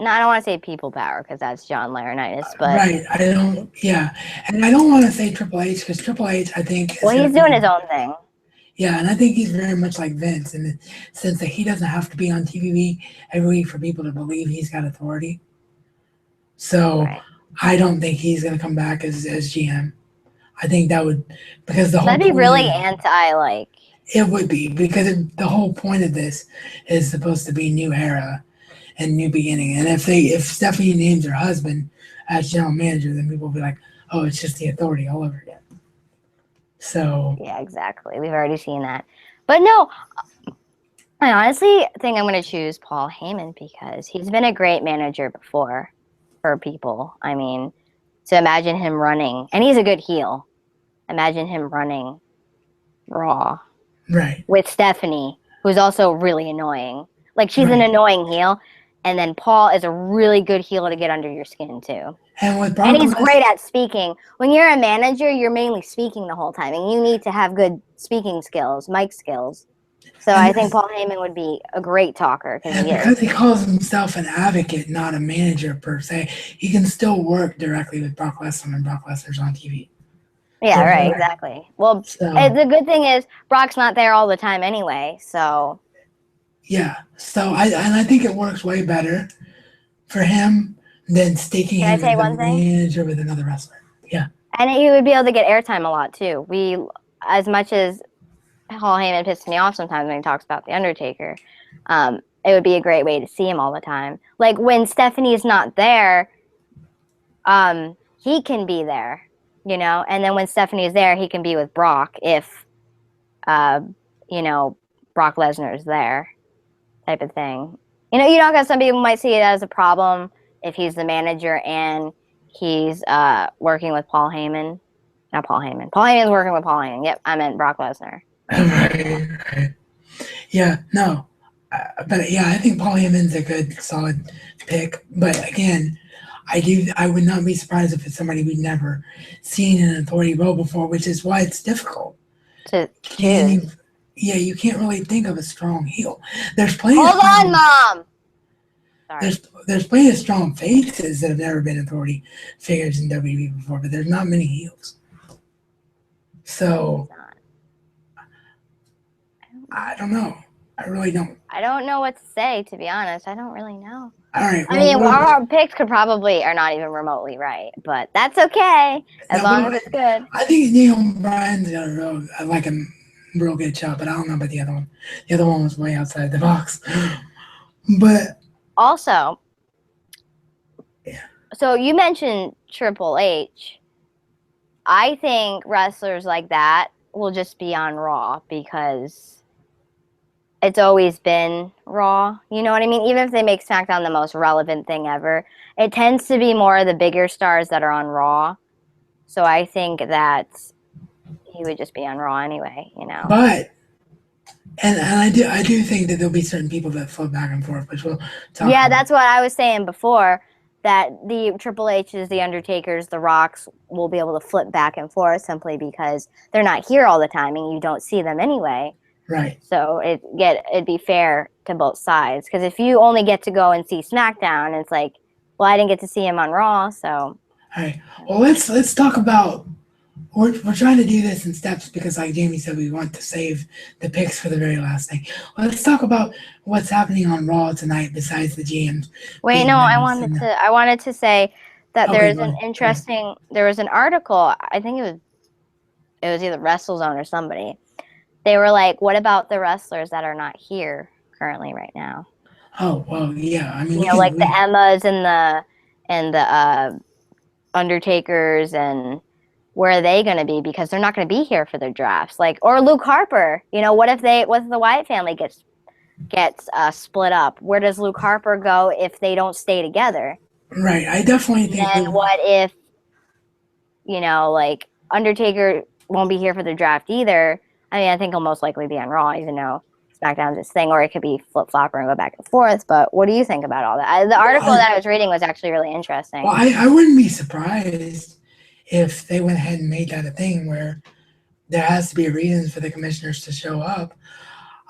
Speaker 1: no, I don't want to say people power because that's John Laurinaitis, but
Speaker 2: Right. I don't. Yeah, and I don't want to say Triple H because Triple H, I think, is
Speaker 1: well,
Speaker 2: going
Speaker 1: he's
Speaker 2: to
Speaker 1: doing his
Speaker 2: be.
Speaker 1: own thing.
Speaker 2: Yeah, and I think he's very much like Vince in the sense that he doesn't have to be on TV every week for people to believe he's got authority. So
Speaker 1: Right.
Speaker 2: I don't think he's going to come back as GM. I think that would because the whole
Speaker 1: That'd be
Speaker 2: point
Speaker 1: really
Speaker 2: of
Speaker 1: anti like.
Speaker 2: it would be because the whole point of this is supposed to be new era and new beginning. And if Stephanie names her husband as general manager, then people will be like, oh, it's just the authority all over again. So
Speaker 1: Yeah, exactly. We've already seen that. But no, I honestly think I'm going to choose Paul Heyman because he's been a great manager before for people. I mean, to imagine him running, and he's a good heel. Imagine him running Raw
Speaker 2: right.
Speaker 1: with Stephanie, who's also really annoying. Like she's an
Speaker 2: Right.
Speaker 1: annoying heel, and then Paul is a really good heel to get under your skin too.
Speaker 2: And with
Speaker 1: And
Speaker 2: Brock
Speaker 1: he's
Speaker 2: Lesnar,
Speaker 1: great at speaking. When you're a manager, you're mainly speaking the whole time, and you need to have good speaking skills, mic skills. So
Speaker 2: and
Speaker 1: I think
Speaker 2: this,
Speaker 1: Paul Heyman would be a great talker because
Speaker 2: and
Speaker 1: he is.
Speaker 2: because he calls himself an advocate, not a manager per se, he can still work directly with Brock Lesnar when Brock Lesnar's on TV.
Speaker 1: Yeah, right, exactly. Well,
Speaker 2: So
Speaker 1: the good thing is Brock's not there all the time anyway. So
Speaker 2: yeah, so I think it works way better for him than staking
Speaker 1: can I
Speaker 2: him
Speaker 1: tell you
Speaker 2: as a
Speaker 1: one thing?
Speaker 2: manager with another wrestler. Yeah,
Speaker 1: And he would be able to get airtime a lot too. As much as Paul Heyman pisses me off sometimes when he talks about The Undertaker, it would be a great way to see him all the time. Like when Stephanie's not there, he can be there, and then when Stephanie's there, he can be with Brock if, uh, you know, Brock Lesnar is there, type of thing. Because some people might see it as a problem if he's the manager and he's working with Paul Heyman. Not Paul Heyman. Paul Heyman's working with Paul Heyman. Yep, I meant Brock Lesnar.
Speaker 2: right. Yeah, no, but yeah, I think Paul Heyman's a good, solid pick. But again, I would not be surprised if it's somebody we've never seen in an authority role before, which is why it's difficult.
Speaker 1: To
Speaker 2: Can't
Speaker 1: choose.
Speaker 2: even, yeah, you can't really think of a strong heel. There's plenty of
Speaker 1: Hold on,
Speaker 2: strong
Speaker 1: Mom. Sorry.
Speaker 2: there's plenty of strong faces that have never been authority figures in WWE before, but there's not many heels. So I don't know. I really don't.
Speaker 1: I don't know what to say, to be honest. I don't really know.
Speaker 2: All right.
Speaker 1: I
Speaker 2: Well,
Speaker 1: mean, our picks are not even remotely right, but that's okay as long as it's good.
Speaker 2: I think Neil Bryan's got a real good shot, but I don't know about the other one. The other one was way outside the box. But
Speaker 1: Also,
Speaker 2: yeah.
Speaker 1: So you mentioned Triple H. I think wrestlers like that will just be on Raw because it's always been Raw. You know what I mean? Even if they make SmackDown the most relevant thing ever, it tends to be more of the bigger stars that are on Raw. So I think that he would just be on Raw anyway,
Speaker 2: But and I do think that there'll be certain people that float back and forth, which we'll talk
Speaker 1: Yeah,
Speaker 2: about.
Speaker 1: that's what I was saying before. That the Triple H's, the Undertakers, the Rocks will be able to flip back and forth simply because they're not here all the time and you don't see them anyway.
Speaker 2: Right.
Speaker 1: So it'd be fair to both sides because if you only get to go and see SmackDown, it's like, well, I didn't get to see him on Raw, so.
Speaker 2: All right. Well, let's talk about. We're trying to do this in steps because, like Jamie said, we want to save the picks for the very last thing. Well, let's talk about what's happening on Raw tonight besides the GMs.
Speaker 1: Wait, no, I wanted to say that
Speaker 2: Okay,
Speaker 1: there was an article, I think it was either WrestleZone or somebody. They were like, what about the wrestlers that are not here currently right now?
Speaker 2: Oh, well, yeah. I mean,
Speaker 1: Like the Emmas and the Undertakers, and where are they going to be? Because they're not going to be here for their drafts. Or Luke Harper. What if the Wyatt family gets split up? Where does Luke Harper go if they don't stay together?
Speaker 2: Right. I definitely think.
Speaker 1: And what if, Undertaker won't be here for the draft either? I mean, I think he'll most likely be on Raw, even though SmackDown's his thing, or it could be flip-flopper and go back and forth. But what do you think about all that? The article that I was reading was actually really interesting.
Speaker 2: Well, I wouldn't be surprised if they went ahead and made that a thing where there has to be a reason for the commissioners to show up.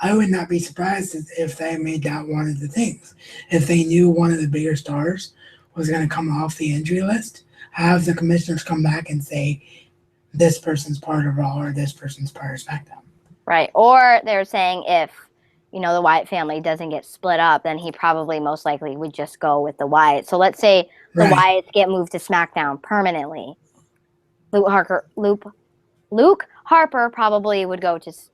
Speaker 2: I would not be surprised if they made that one of the things. If they knew one of the bigger stars was going to come off the injury list, have the commissioners come back and say, this person's part of Raw or this person's part of SmackDown.
Speaker 1: Right. Or they're saying if, the Wyatt family doesn't get split up, then he probably most likely would just go with the Wyatt. So let's say the
Speaker 2: Right.
Speaker 1: Wyatts get moved to SmackDown permanently. Luke Harper probably would just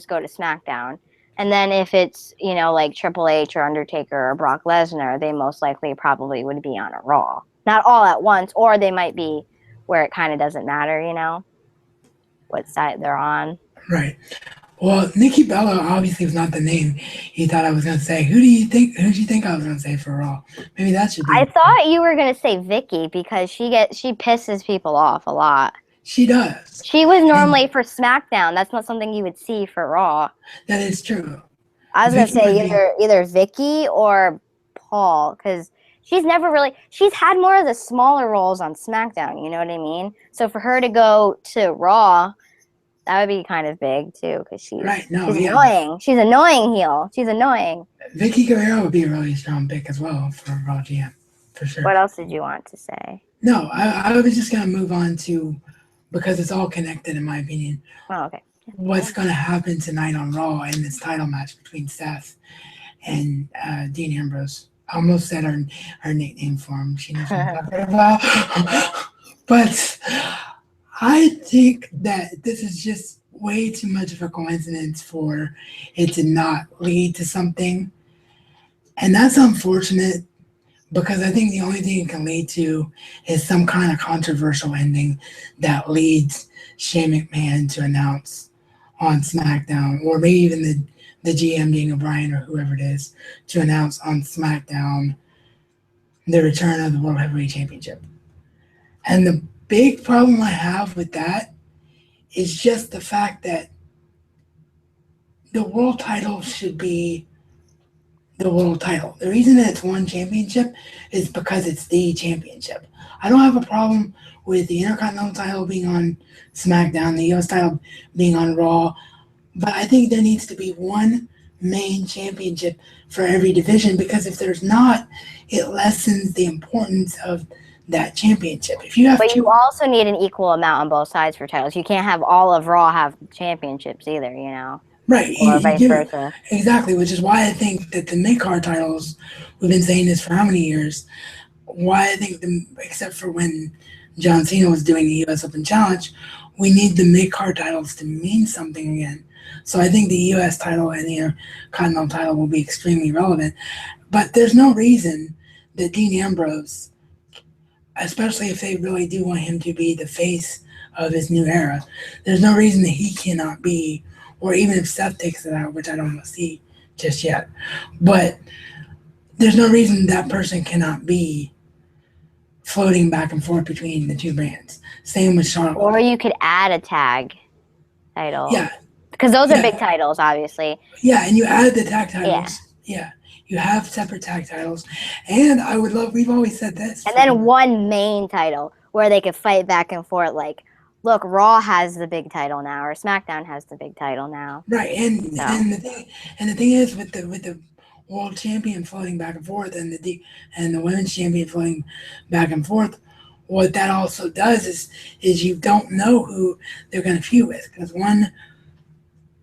Speaker 1: go to SmackDown. And then if it's, like Triple H or Undertaker or Brock Lesnar, they most likely probably would be on a Raw. Not all at once, or they might be where it kind of doesn't matter, what side they're on.
Speaker 2: Right. Well, Nikki Bella obviously was not the name he thought I was going to say. Who do you think I was going to say for Raw? Maybe that should be.
Speaker 1: I thought you were going to say Vicky because she pisses people off a lot.
Speaker 2: She does.
Speaker 1: She was normally for SmackDown. That's not something you would see for Raw.
Speaker 2: That is true.
Speaker 1: I was going to say either Vicky or Paul because she's had more of the smaller roles on SmackDown. You know what I mean? So for her to go to Raw, that would be kind of big too because she's annoying. She's annoying heel. She's annoying.
Speaker 2: Vicky Guerrero would be a really strong pick as well for Raw GM for sure.
Speaker 1: What else did you want to say?
Speaker 2: No, I was just going to move on to, because it's all connected in my opinion.
Speaker 1: Oh, okay.
Speaker 2: What's going to happen tonight on Raw in this title match between Seth and Dean Ambrose? I almost said her nickname for him. She knows what I'm talking about. But I think that this is just way too much of a coincidence for it to not lead to something. And that's unfortunate because I think the only thing it can lead to is some kind of controversial ending that leads Shane McMahon to announce on SmackDown, or maybe even the GM being O'Brien or whoever it is, to announce on SmackDown the return of the World Heavyweight Championship. And the big problem I have with that is just the fact that the world title should be the world title. The reason that it's one championship is because it's the championship. I don't have a problem with the Intercontinental title being on SmackDown, the US title being on Raw, but I think there needs to be one main championship for every division, because if there's not, it lessens the importance of that championship.
Speaker 1: You also need an equal amount on both sides for titles. You can't have all of Raw have championships either,
Speaker 2: Right.
Speaker 1: Or vice versa.
Speaker 2: Exactly, which is why I think that the mid-card titles, we've been saying this for how many years, why I think, except for when John Cena was doing the US Open Challenge, we need the mid-card titles to mean something again. So I think the US title and the Intercontinental title will be extremely relevant. But there's no reason that Dean Ambrose, especially if they really do want him to be the face of his new era, there's no reason that he cannot be, or even if Seth takes it out, which I don't see just yet, but there's no reason that person cannot be floating back and forth between the two brands. Same with Charlotte.
Speaker 1: Or you could add a tag title.
Speaker 2: Yeah.
Speaker 1: Because those are big titles, obviously.
Speaker 2: Yeah, and you add the tag titles. Yeah. You have separate tag titles. And I would love, we've always said this.
Speaker 1: And then one main title where they could fight back and forth, like, look, Raw has the big title now, or SmackDown has the big title now.
Speaker 2: Right, and the thing is with the world champion floating back and forth and the women's champion floating back and forth, what that also does is you don't know who they're going to feud with, because one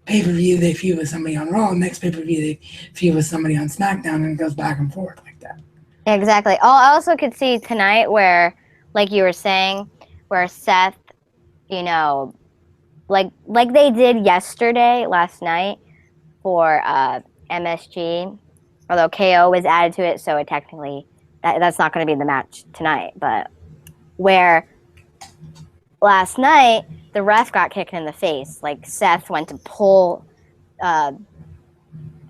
Speaker 2: pay-per-view they feud with somebody on Raw, next pay-per-view they feud with somebody on SmackDown, and it goes back and forth like that.
Speaker 1: Exactly. I also could see tonight where, like you were saying, where Seth, like they did last night for MSG, although KO was added to it, so it technically that's not going to be the match tonight. But where last night the ref got kicked in the face, like Seth went to pull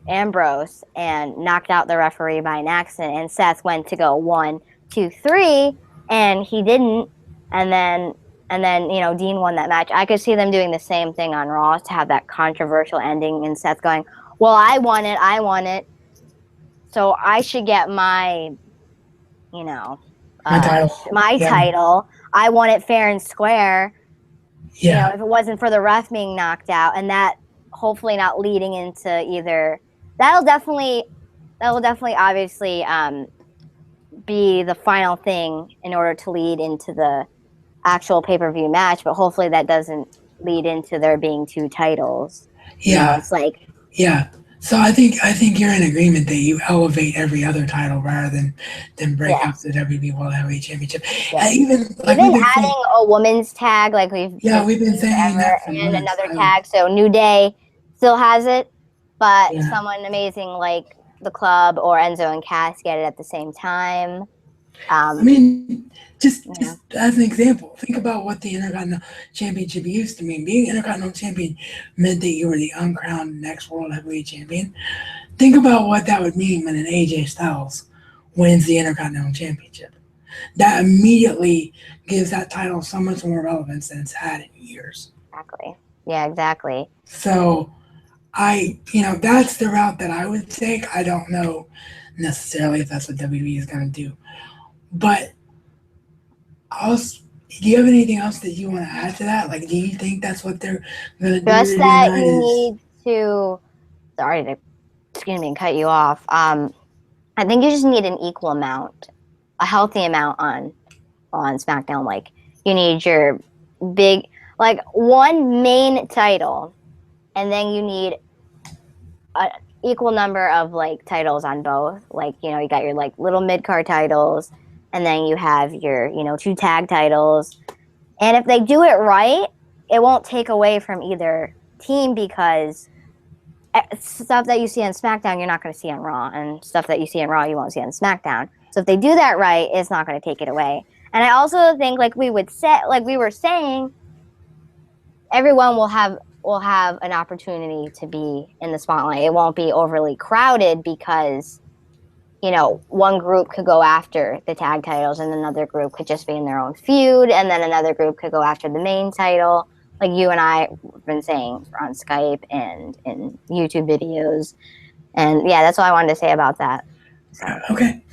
Speaker 1: Ambrose and knocked out the referee by an accident, and Seth went to go 1, 2, 3, and he didn't, and then Dean won that match. I could see them doing the same thing on Raw to have that controversial ending, and Seth going, well, I won it, so I should get my title. I won it fair and square.
Speaker 2: Yeah.
Speaker 1: If it wasn't for the ref being knocked out, and that hopefully not leading into either. That will definitely obviously be the final thing in order to lead into the actual pay-per-view match, but hopefully that doesn't lead into there being two titles.
Speaker 2: Yeah,
Speaker 1: It's like,
Speaker 2: yeah. So I think you're in agreement that you elevate every other title rather than break up
Speaker 1: yes,
Speaker 2: the WWE World Heavyweight Championship.
Speaker 1: yes.
Speaker 2: And even like we've
Speaker 1: Even
Speaker 2: been saying,
Speaker 1: adding a women's tag like we've
Speaker 2: yeah,
Speaker 1: been
Speaker 2: we've been
Speaker 1: saying
Speaker 2: saying
Speaker 1: forever
Speaker 2: that for
Speaker 1: and
Speaker 2: months.
Speaker 1: another tag. So New Day still has it, but
Speaker 2: Yeah.
Speaker 1: someone amazing like the club or Enzo and Cass get it at the same time.
Speaker 2: I
Speaker 1: Um,
Speaker 2: mean,
Speaker 1: yeah,
Speaker 2: just as an example, think about what the Intercontinental Championship used to mean. Being Intercontinental Champion meant that you were the uncrowned next World Heavyweight Champion. Think about what that would mean when an AJ Styles wins the Intercontinental Championship. That immediately gives that title so much more relevance than it's had in years.
Speaker 1: exactly. Yeah, exactly.
Speaker 2: So that's the route that I would take. I don't know necessarily if that's what WWE is going to do. But also, do you have anything else that you want to add to that? Like, do you think that's what they're going to
Speaker 1: Just
Speaker 2: do
Speaker 1: that
Speaker 2: tonight?
Speaker 1: you
Speaker 2: Is
Speaker 1: need to, sorry to, excuse me, and cut you off. I think you just need an equal amount, a healthy amount on SmackDown. Like you need your big, like one main title, and then you need a equal number of like titles on both. Like you got your like little mid card titles, and then you have your two tag titles. And if they do it right, it won't take away from either team because stuff that you see on SmackDown, you're not going to see on Raw, and stuff that you see on Raw, you won't see on SmackDown. So if they do that right, it's not going to take it away. And I also think, like we were saying, everyone will have an opportunity to be in the spotlight. It won't be overly crowded because one group could go after the tag titles, and another group could just be in their own feud, and then another group could go after the main title like you and I have been saying on Skype and in YouTube videos. And yeah, that's all I wanted to say about that. So,
Speaker 2: okay.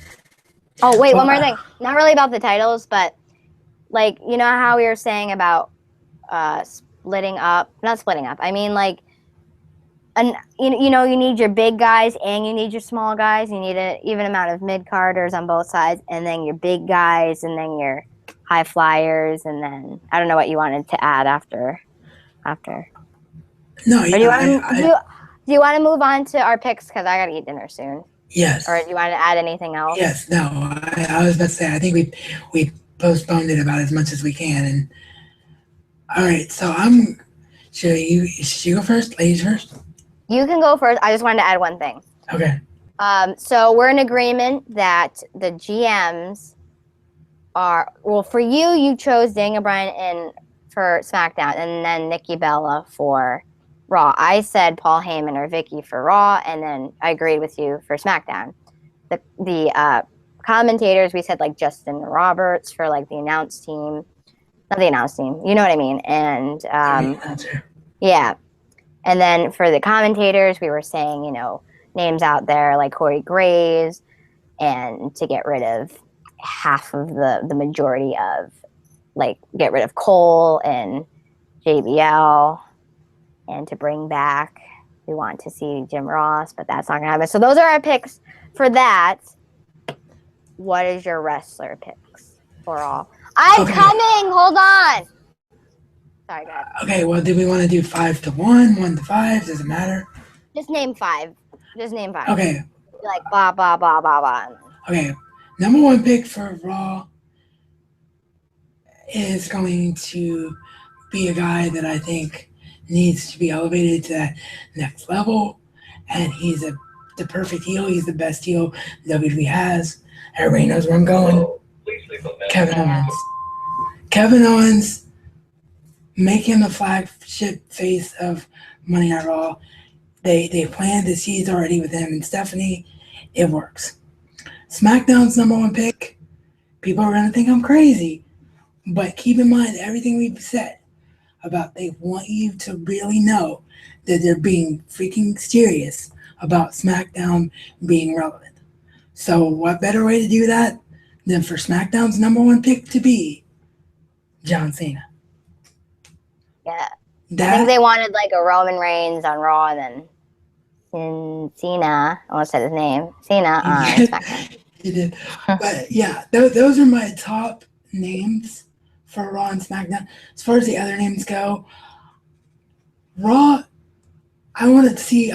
Speaker 1: oh wait,
Speaker 2: Well,
Speaker 1: one more thing. Not really about the titles, but like how we were saying about splitting up, not splitting up. I mean like and you need your big guys and you need your small guys. You need an even amount of mid carders on both sides, and then your big guys, and then your high flyers, and then I don't know what you wanted to add after.
Speaker 2: no,
Speaker 1: Or
Speaker 2: yeah,
Speaker 1: do you want to do you want to move on to our picks because I gotta eat dinner soon? Or
Speaker 2: yes,
Speaker 1: do you want to add anything else?
Speaker 2: yes, no. I was about to say I think we postponed it about as much as we can. And all right, so should you go first? Ladies first.
Speaker 1: You can go first. I just wanted to add one thing.
Speaker 2: Okay.
Speaker 1: So we're in agreement that the GMs are for you. You chose Daniel Bryan for SmackDown, and then Nikki Bella for Raw. I said Paul Heyman or Vicky for Raw, and then I agreed with you for SmackDown. The commentators, we said like Justin Roberts for like the announce team, not the announce team. You know what I mean? And yeah, and then for the commentators, we were saying names out there like Corey Graves, and to get rid of half of the majority of like get rid of Cole and JBL, and to bring back we want to see Jim Ross, but that's not gonna happen. So those are our picks for that. What is your wrestler picks for all? I'm
Speaker 2: Okay.
Speaker 1: coming. Hold on. Sorry, go ahead.
Speaker 2: Okay. Well, do we want to do 5-1, 1-5? Does it matter?
Speaker 1: Just name five. Just name five.
Speaker 2: Okay.
Speaker 1: Like blah blah blah blah blah.
Speaker 2: Okay. Number one pick for Raw is going to be a guy that I think needs to be elevated to that next level, and he's the perfect heel. He's the best heel WWE has. Everybody knows where I'm going. Kevin Owens. Kevin Owens, make him the flagship face of Money Night Raw. They planned this. He's already with him and Stephanie. It works. SmackDown's number one pick. People are gonna think I'm crazy, but keep in mind everything we've said about they want you to really know that they're being freaking serious about SmackDown being relevant. So what better way to do that than for SmackDown's number one pick to be John Cena?
Speaker 1: Yeah. I think
Speaker 2: That
Speaker 1: they wanted like a Roman Reigns on Raw and then Cena, I almost said his name, Cena
Speaker 2: he
Speaker 1: on
Speaker 2: did,
Speaker 1: SmackDown.
Speaker 2: he did. But yeah, those are my top names for Raw and SmackDown. As far as the other names go, Raw, I want to see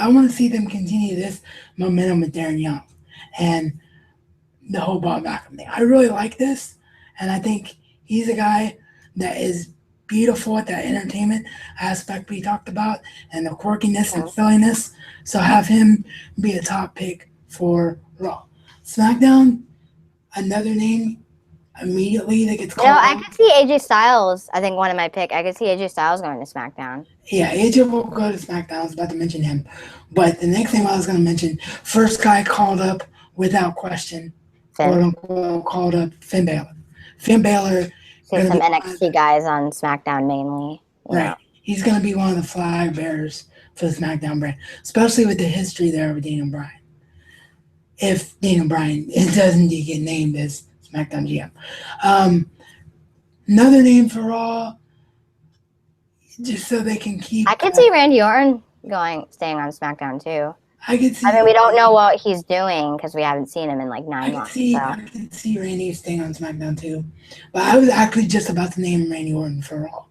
Speaker 2: them continue this momentum with Darren Young and the whole Bob Backlund thing. I really like this, and I think he's a guy that is beautiful at that entertainment aspect we talked about and the quirkiness and
Speaker 1: Mhm.
Speaker 2: silliness. So have him be a top pick for Raw. SmackDown, another name immediately that gets called
Speaker 1: I
Speaker 2: up.
Speaker 1: could see AJ Styles. I think one of my pick. I could see AJ Styles going to SmackDown.
Speaker 2: Yeah, AJ will go to SmackDown. I was about to mention him. But the next thing I was going to mention, first guy called up without question, quote
Speaker 1: Finn.
Speaker 2: unquote, called up Finn Balor. Finn Balor
Speaker 1: See
Speaker 2: going to
Speaker 1: some
Speaker 2: be one of
Speaker 1: NXT guys on SmackDown mainly.
Speaker 2: right. He's going to be one of the flag bearers for the SmackDown brand, especially with the history there with Daniel Bryan. If Daniel Bryan does indeed get named as SmackDown GM. Um, Another name for Raw, just so they can
Speaker 1: I
Speaker 2: keep.
Speaker 1: could see Randy Orton staying on SmackDown too.
Speaker 2: I could
Speaker 1: I mean,
Speaker 2: see.
Speaker 1: we don't know what he's doing because we haven't seen him in like
Speaker 2: I
Speaker 1: 9
Speaker 2: could
Speaker 1: months.
Speaker 2: see.
Speaker 1: So
Speaker 2: I could see Randy staying on SmackDown too, but I was actually just about to name Randy Orton for Raw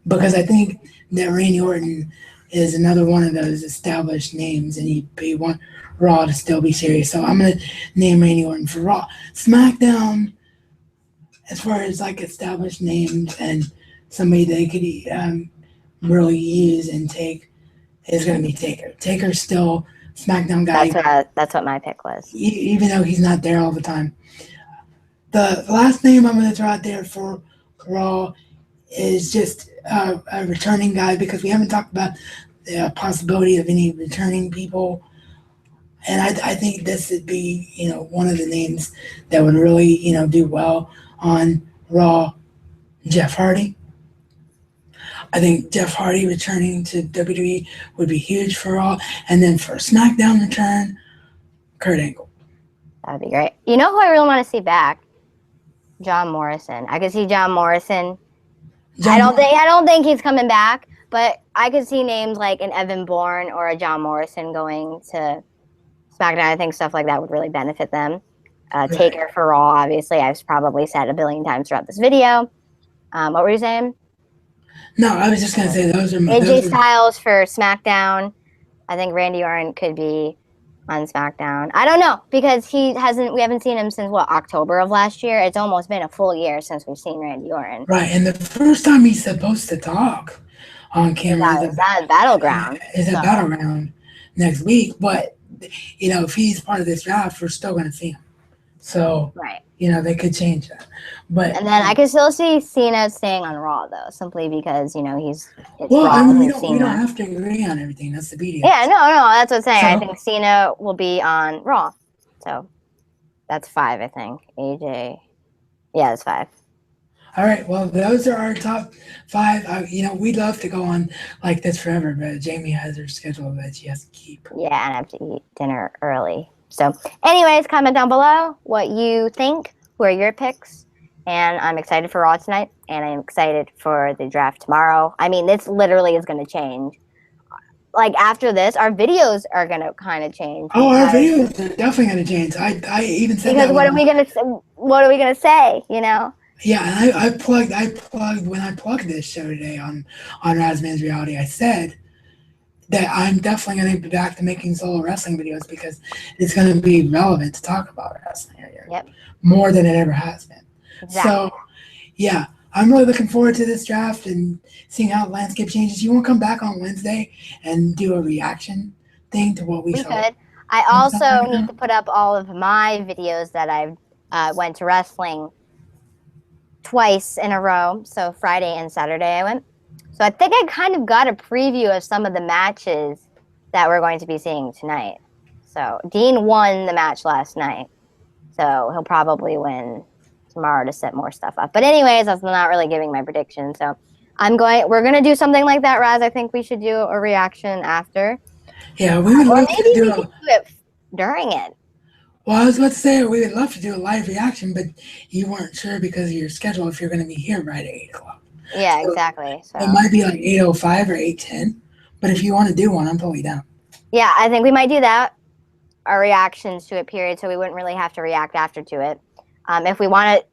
Speaker 2: because I think that Randy Orton is another one of those established names, and he want Raw to still be serious. So I'm gonna name Randy Orton for Raw. SmackDown, as far as like established names and somebody they could really use and take, is gonna be Taker. Taker's still SmackDown guy,
Speaker 1: that's what my pick was.
Speaker 2: even though he's not there all the time. The last name I'm going to throw out there for Raw is just a returning guy because we haven't talked about the possibility of any returning people. And I think this would be, one of the names that would really, do well on Raw. Jeff Hardy. I think Jeff Hardy returning to WWE would be huge for Raw. And then for SmackDown return, Kurt Angle.
Speaker 1: That would be great. You know who I really want to see back? John Morrison. I could see John Morrison.
Speaker 2: John
Speaker 1: I don't think he's coming back, but I could see names like an Evan Bourne or a John Morrison going to SmackDown. I think stuff like that would really benefit them.
Speaker 2: Right.
Speaker 1: Taker for Raw, obviously. I've probably said a billion times throughout this video. What were you saying?
Speaker 2: No, I was just gonna say those are
Speaker 1: AJ Styles for SmackDown. I think Randy Orton could be on SmackDown. I don't know because we haven't seen him since October of last year. It's almost been a full year since we've seen Randy Orton.
Speaker 2: Right, and the first time he's supposed to talk on camera
Speaker 1: is that Battleground.
Speaker 2: Is a Battleground next week, but if he's part of this draft, we're still gonna see him. So
Speaker 1: right.
Speaker 2: They could change that. But
Speaker 1: and then I could still see Cena staying on Raw though, simply because it's
Speaker 2: well,
Speaker 1: Raw.
Speaker 2: I mean, we don't have to agree on everything. That's the beauty.
Speaker 1: Yeah, no, that's what I'm saying. I think Cena will be on Raw. So that's 5, I think. AJ, yeah, that's 5.
Speaker 2: All right, well, those are our top 5. We'd love to go on like this forever, but Jamie has her schedule that she has to keep.
Speaker 1: Yeah, and I have to eat dinner early. So, anyways, comment down below what you think. Who are your picks? And I'm excited for Raw tonight, and I'm excited for the draft tomorrow. I mean, this literally is going to change. Like after this, our videos are going to kind of change.
Speaker 2: Oh, our videos are definitely going to change. I even said
Speaker 1: because
Speaker 2: that.
Speaker 1: What are we going to say?
Speaker 2: Yeah, and I plugged when I plugged this show today on Razman's Reality. I said that I'm definitely going to be back to making solo wrestling videos because it's going to be relevant to talk about wrestling more than it ever has been. Exactly. So, yeah, I'm really looking forward to this draft and seeing how the landscape changes. You want to come back on Wednesday and do a reaction thing to what we saw?
Speaker 1: We could. I also need to put up all of my videos that I've went to wrestling twice in a row. So Friday and Saturday I went. So I think I kind of got a preview of some of the matches that we're going to be seeing tonight. So Dean won the match last night. So he'll probably win tomorrow to set more stuff up. But anyways, I'm not really giving my prediction. So we're going to do something like that, Raz. I think we should do a reaction after.
Speaker 2: Yeah, we would love to do
Speaker 1: it during it.
Speaker 2: Well, I was about to say we would love to do a live reaction, but you weren't sure because of your schedule if you're going to be here right at 8 o'clock.
Speaker 1: Yeah,
Speaker 2: So
Speaker 1: exactly.
Speaker 2: it
Speaker 1: So
Speaker 2: might be like 8:05 or 8:10. But if you want to do one, I'm totally down.
Speaker 1: yeah, I think we might do that. Our reactions to it, period. So we wouldn't really have to react after to it. If we want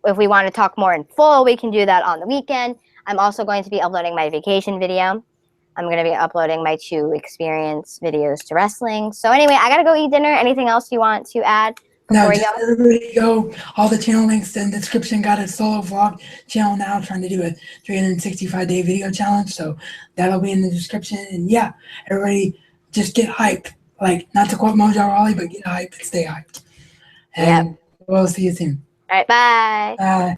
Speaker 1: to talk more in full, we can do that on the weekend. I'm also going to be uploading my vacation video. I'm going to be uploading my 2 experience videos to wrestling. So anyway, I got to go eat dinner. Anything else you want to add before
Speaker 2: Now,
Speaker 1: we go?
Speaker 2: just everybody go. All the channel links in the description. Got a solo vlog channel now, trying to do a 365-day video challenge. So that'll be in the description. And yeah, everybody just get hyped. Like, not to quote Mojo Rawley, but get hyped and stay hyped.
Speaker 1: Yep.
Speaker 2: And we'll see you soon.
Speaker 1: All right. Bye.
Speaker 2: Bye.